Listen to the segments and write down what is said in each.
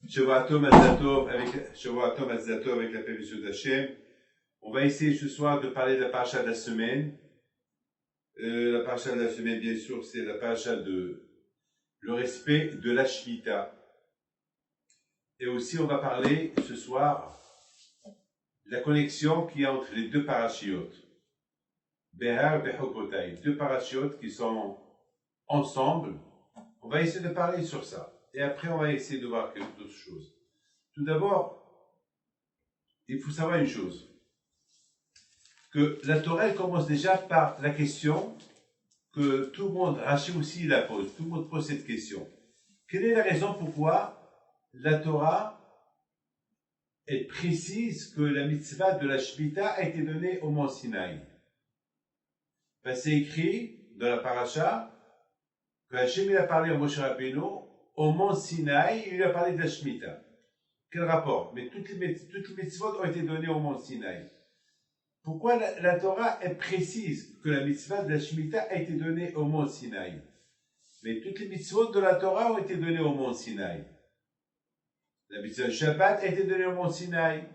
Shavua Matzatov avec la permission d'Hachem. On va essayer ce soir de parler de la paracha de la semaine. La paracha de la semaine, bien sûr, c'est la paracha de le respect de la Shemitah. Et aussi, on va parler ce soir de la connexion qu'il y a entre les deux parachiotes. Behar et Bechokotai, deux parachiotes qui sont ensemble. On va essayer de parler sur ça. Et après, on va essayer de voir d'autres choses. Tout d'abord, il faut savoir une chose. Que la Torah, elle commence déjà par la question que tout le monde, Rachid aussi la pose, tout le monde pose cette question. Quelle est la raison pourquoi la Torah est précise que la mitzvah de la Shemitah a été donnée au mont Sinaï? Ben, c'est écrit dans la paracha que Hachem il a parlé au Moshe Rabbeinu au mont Sinaï, il lui a parlé de la Shemitah. Quel rapport? Mais toutes les mitzvot ont été données au mont Sinaï. Pourquoi la Torah est précise que la mitzvah de la Shemitah a été donnée au mont Sinaï? Mais toutes les mitzvot de la Torah ont été données au mont Sinaï. La mitzvah de Shabbat a été donnée au mont Sinaï.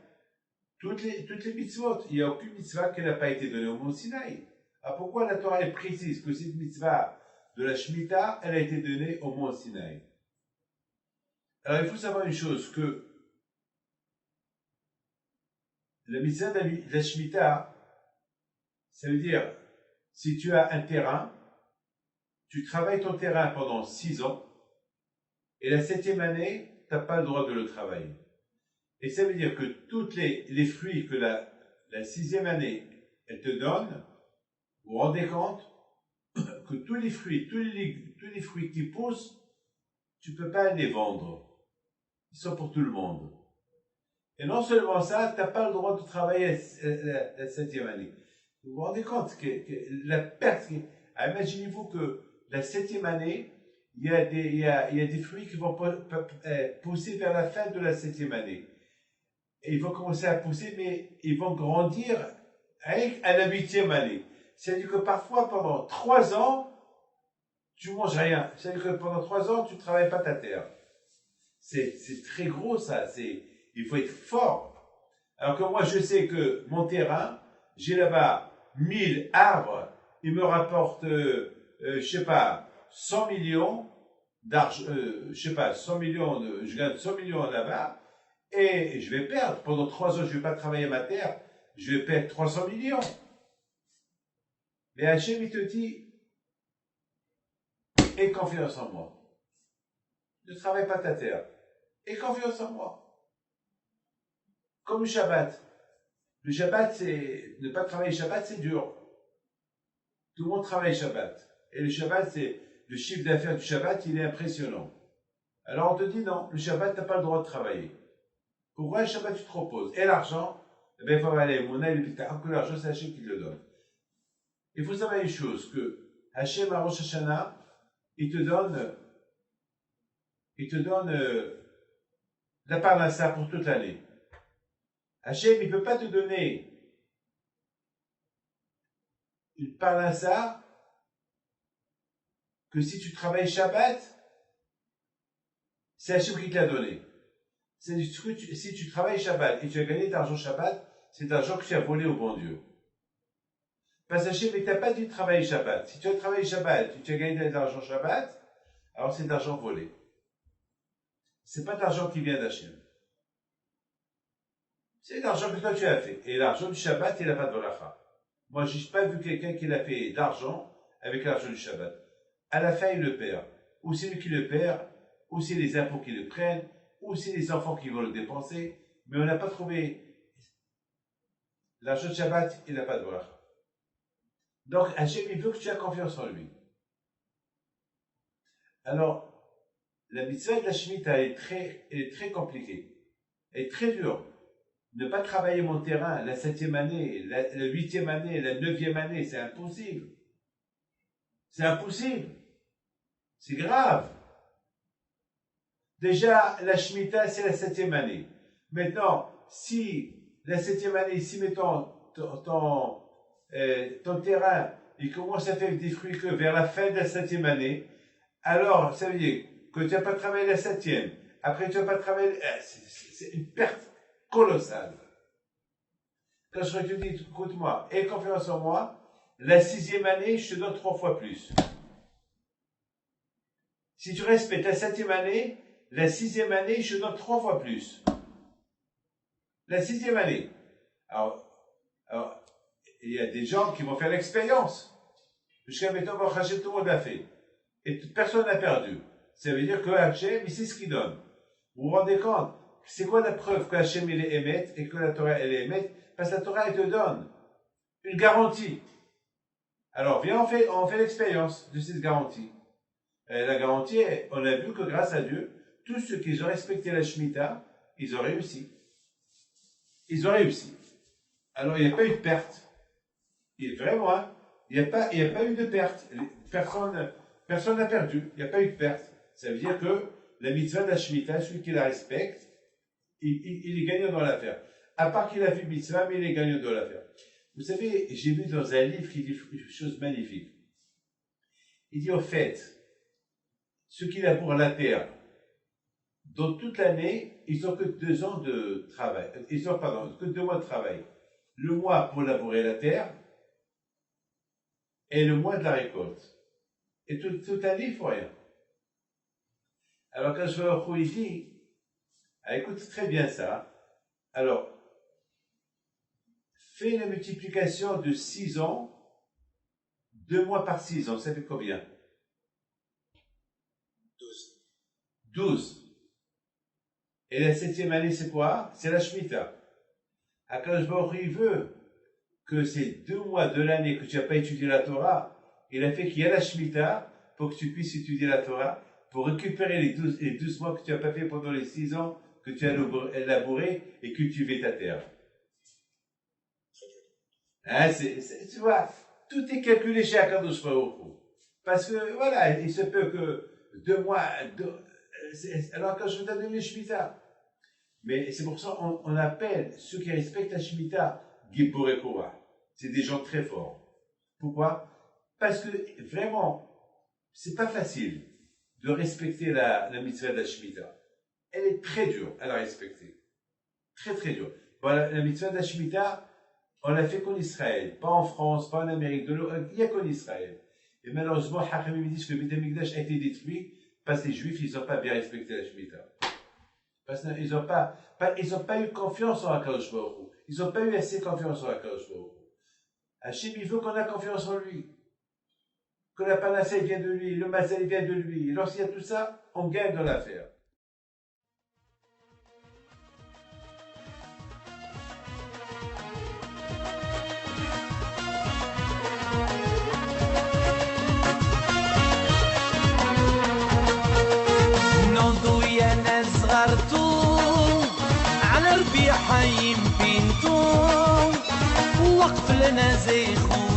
Toutes les mitzvot, il n'y a aucune mitzvah qui n'a pas été donnée au mont Sinaï. Alors pourquoi la Torah est précise que cette mitzvah de la Shemitah, elle a été donnée au mont Sinaï? Alors il faut savoir une chose, que la mitzvah de la Shemitah, ça veut dire, si tu as un terrain, tu travailles ton terrain pendant 6 ans, et la 7e année, tu n'as pas le droit de le travailler. Et ça veut dire que tous les fruits que la 6e année, elle te donne, vous vous rendez compte que tous les fruits qui poussent, tu ne peux pas les vendre. Ils sont pour tout le monde. Et non seulement ça, tu n'as pas le droit de travailler la 7e année. Vous vous rendez compte que la perte, imaginez-vous que la 7e année, il y a des fruits qui vont pousser vers la fin de la 7e année. Et ils vont commencer à pousser, mais ils vont grandir à la 8e année. C'est-à-dire que parfois, pendant 3 ans, tu ne manges rien. C'est-à-dire que pendant 3 ans, tu ne travailles pas ta terre. C'est très gros ça, il faut être fort. Alors que moi je sais que mon terrain, j'ai là-bas 1000 arbres, il me rapporte, je sais pas, 100 millions d'argent, je sais pas, 100 millions, je gagne 100 millions là-bas, et je vais perdre, pendant 3 ans je vais pas travailler ma terre, je vais perdre 300 millions. Mais Hachem il te dit, aie confiance en moi. Ne travaille pas ta terre. Aie confiance en moi. Comme le Shabbat. Le Shabbat, ne pas travailler Shabbat, c'est dur. Tout le monde travaille Shabbat. Et le Shabbat, le chiffre d'affaires du Shabbat, il est impressionnant. Alors on te dit non, le Shabbat, tu n'as pas le droit de travailler. Pourquoi le Shabbat, tu te reposes? Et l'argent, eh bien, il faut aller, mon aïe, que l'argent, c'est Hachem qui le donne. Il faut savoir une chose, que Hachem à Rosh Hashanah, il te donne la parnassa pour toute l'année. Hachem, il ne peut pas te donner une parnassa que si tu travailles Shabbat, c'est Hachem qui te l'a donné. Si tu travailles Shabbat et tu as gagné de l'argent Shabbat, c'est de l'argent que tu as volé au bon Dieu. Parce que Hachem, il t'a pas dit de travailler Shabbat. Si tu as travaillé Shabbat et tu as gagné de l'argent Shabbat, alors c'est de l'argent volé. C'est pas de l'argent qui vient d'Hachem. C'est l'argent que toi tu as fait. Et l'argent du Shabbat, il n'a pas de baracha. Moi, je n'ai pas vu quelqu'un qui l'a fait d'argent avec l'argent du Shabbat. À la fin, il le perd. Ou c'est lui qui le perd, ou c'est les impôts qui le prennent, ou c'est les enfants qui vont le dépenser. Mais on n'a pas trouvé. L'argent du Shabbat, il n'a pas de baracha. Donc, Hachem, il veut que tu aies confiance en lui. Alors, la mitzvah de la Shemitah est très compliquée. Elle est très dure. Ne pas travailler mon terrain la 7e année, la 8e année, la 9e année, c'est impossible. C'est impossible. C'est grave. Déjà, la Shemitah, c'est la 7e année. Maintenant, si la 7e année, si mettons ton terrain, il commence à faire des fruits que vers la fin de la 7e année, alors ça veut dire que tu n'as pas travaillé la 7e, Après, tu vas pas travailler. C'est une perte colossale. Quand je te dis, écoute-moi, aie confiance en moi, la 6e année, je te donne 3 fois plus. Si tu respectes la 7e année, la 6e année, je te donne 3 fois plus. La 6e année. Alors, il y a des gens qui vont faire l'expérience. Jusqu'à maintenant, Hachem, tout le monde l'a fait. Et personne n'a perdu. Ça veut dire que Hachem, il sait ce qu'il donne. Vous vous rendez compte? C'est quoi la preuve que Hachem, il est émet et que la Torah, elle est émet? Parce que la Torah, elle te donne une garantie. Alors, viens, on fait l'expérience de cette garantie. Et la garantie, on a vu que grâce à Dieu, tous ceux qui ont respecté la Shemitah, ils ont réussi. Ils ont réussi. Alors, il n'y a pas eu de perte. Vraiment, hein, il n'y a pas eu de perte. Personne n'a perdu. Il n'y a pas eu de perte. Ça veut dire que la mitzvah de la Shemitah, celui qui la respecte, il est gagnant dans l'affaire. À part qu'il a fait mitzvah, mais il est gagnant dans l'affaire. Vous savez, j'ai lu dans un livre qui dit une chose magnifique. Il dit, au fait, ceux qui labourent la terre, dans toute l'année, ils n'ont que 2 ans de travail. Ils n'ont, que 2 mois de travail. Le mois pour labourer la terre et le mois de la récolte. Et toute l'année, il ne faut rien. Alors, quand je vois il dit, écoute très bien ça. Alors, fais la multiplication de 6 ans, 2 mois par 6 ans, ça fait combien? 12. Et la 7e année, c'est quoi? C'est la Shemitah. Akadosh Baruch Hu, il veut que ces 2 mois de l'année que tu n'as pas étudié la Torah, il a fait qu'il y a la Shemitah pour que tu puisses étudier la Torah, pour récupérer les 12 mois que tu n'as pas fait pendant les 6 ans que tu as labouré et cultivé ta terre. Hein, tu vois, tout est calculé chez Akadosh Baruch Hu. Parce que, voilà, il se peut que 2 mois, alors quand je vais te donner les Shemitah. Mais c'est pour ça qu'on appelle ceux qui respectent la Shemitah Giborei Korah. C'est des gens très forts. Pourquoi? Parce que vraiment, c'est pas facile de respecter la mitzvah de la Shemitah. Elle est très dure à la respecter. Très très dure. Voilà, la mitzvah de la Shemitah, on l'a fait qu'en Israël, pas en France, pas en Amérique de l'Ouest, il n'y a qu'en Israël. Et malheureusement, Hachamim disent que le Beit HaMikdash a été détruit parce que les Juifs, ils n'ont pas bien respecté la Shemitah. Parce qu'ils n'ont pas eu confiance en Akadosh Baruch Hu. Ils n'ont pas eu assez confiance en Akadosh Baruch Hu. Hachem, il veut qu'on ait confiance en lui. Que la panacée vient de lui, le mazal vient de lui. Et lorsqu'il y a tout ça, on gagne dans l'affaire. على ربيع حيم بنتو وقف لنا زي خو